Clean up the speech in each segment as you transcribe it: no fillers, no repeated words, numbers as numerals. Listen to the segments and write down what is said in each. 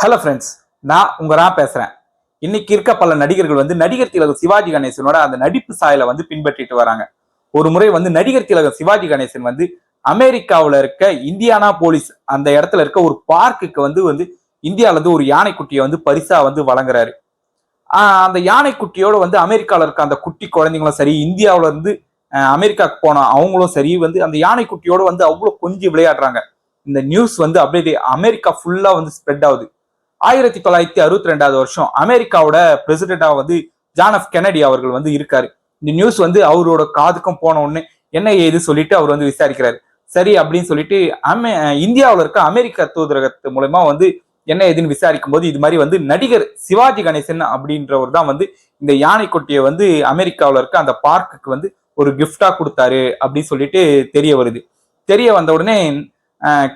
Hello friends, நான் பேசுறேன். இன்னைக்கு இருக்க பல நடிகர்கள் வந்து நடிகர் திலகம் சிவாஜி கணேசனோட அந்த நடிப்பு சாயலை வந்து பின்பற்றிட்டு வராங்க. ஒரு முறை வந்து நடிகர் திலகம் சிவாஜி கணேசன் வந்து அமெரிக்காவில் இருக்க இந்தியானா போலீஸ் அந்த இடத்துல இருக்க ஒரு பார்க்குக்கு வந்து வந்து இந்தியாவில இருந்து ஒரு யானைக்குட்டியை வந்து பரிசா வந்து வழங்குறாரு. அந்த யானைக்குட்டியோட வந்து அமெரிக்காவில் இருக்க அந்த குட்டி குழந்தைங்களும் சரி, இந்தியாவில இருந்து அமெரிக்காவுக்கு போன அவங்களும் சரி வந்து அந்த யானைக்குட்டியோட வந்து அவ்வளவு கொஞ்சம் விளையாடுறாங்க. இந்த நியூஸ் வந்து அப்படியே அமெரிக்கா ஃபுல்லா வந்து ஸ்ப்ரெட் ஆகுது. 1962 வருஷம் அமெரிக்காவோட பிரசிடென்டா வந்து ஜான் எஃப் கென்னடி அவர்கள் வந்து இருக்காரு. இந்த நியூஸ் வந்து அவரோட காதுக்கும் போன உடனே என்ன ஏது சொல்லிட்டு அவர் வந்து விசாரிக்கிறாரு. சரி அப்படின்னு சொல்லிட்டு இந்தியாவில் இருக்க அமெரிக்க தூதரகத்து மூலமா வந்து என்ன ஏதுன்னு விசாரிக்கும் போது இது மாதிரி வந்து நடிகர் சிவாஜி கணேசன் அப்படின்றவர் தான் வந்து இந்த யானைக்குட்டியை வந்து அமெரிக்காவில் இருக்க அந்த பார்க்குக்கு வந்து ஒரு கிஃப்டா கொடுத்தாரு அப்படின்னு சொல்லிட்டு தெரிய வருது. தெரிய வந்த உடனே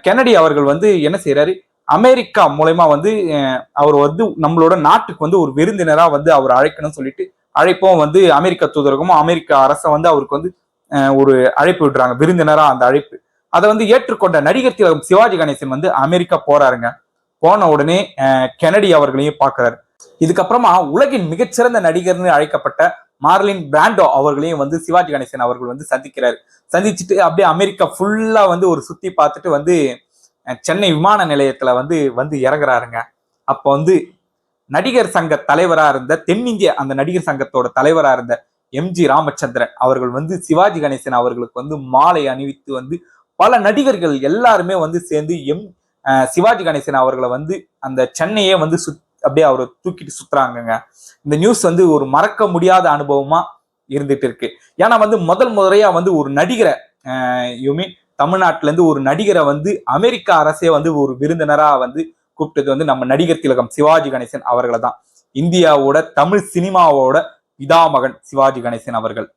கென்னடி அவர்கள் வந்து என்ன செய்யறாரு, அமெரிக்கா மூலயமா வந்து அவர் வந்து நம்மளோட நாட்டுக்கு வந்து ஒரு விருந்தினரா வந்து அவர் அழைக்கணும்னு சொல்லிட்டு அழைப்பும் வந்து அமெரிக்க தூதரகமும் அமெரிக்க அரசை வந்து அவருக்கு வந்து ஒரு அழைப்பு விடுறாங்க, விருந்தினரா அந்த அழைப்பு. அதை வந்து ஏற்றுக்கொண்ட நடிகர் திலகம் சிவாஜி கணேசன் வந்து அமெரிக்கா போறாருங்க. போன உடனே கென்னடி அவர்களையும் பார்க்கிறாரு. இதுக்கப்புறமா உலகின் மிகச்சிறந்த நடிகர்னு அழைக்கப்பட்ட மார்லின் பிராண்டோ அவர்களையும் வந்து சிவாஜி கணேசன் அவர்கள் வந்து சந்திக்கிறாரு. சந்திச்சுட்டு அப்படியே அமெரிக்கா ஃபுல்லா வந்து ஒரு சுத்தி பார்த்துட்டு வந்து சென்னை விமான நிலையத்துல வந்து வந்து இறங்குறாருங்க. அப்ப வந்து நடிகர் சங்க தலைவரா இருந்த தென்னிந்திய அந்த நடிகர் சங்கத்தோட தலைவரா இருந்த எம்ஜி ராமச்சந்திரன் அவர்கள் வந்து சிவாஜி கணேசன் அவர்களுக்கு வந்து மாலை அணிவித்து வந்து பல நடிகர்கள் எல்லாருமே வந்து சேர்ந்து சிவாஜி கணேசன் அவர்களை வந்து அந்த சென்னையே வந்து அப்படியே அவரை தூக்கிட்டு சுத்துறாங்கங்க. இந்த நியூஸ் வந்து ஒரு மறக்க முடியாத அனுபவமா இருந்துட்டு இருக்கு. ஏன்னா வந்து முதல் முறையா வந்து ஒரு நடிகரை தமிழ்நாட்டுல இருந்து ஒரு நடிகரை வந்து அமெரிக்கா அரசே வந்து ஒரு விருந்தினரா வந்து கூப்பிட்டது வந்து நம்ம நடிகர் திலகம் சிவாஜி கணேசன் அவர்களை தான். இந்தியாவோட தமிழ் சினிமாவோட பிதாமகன் சிவாஜி கணேசன் அவர்கள்.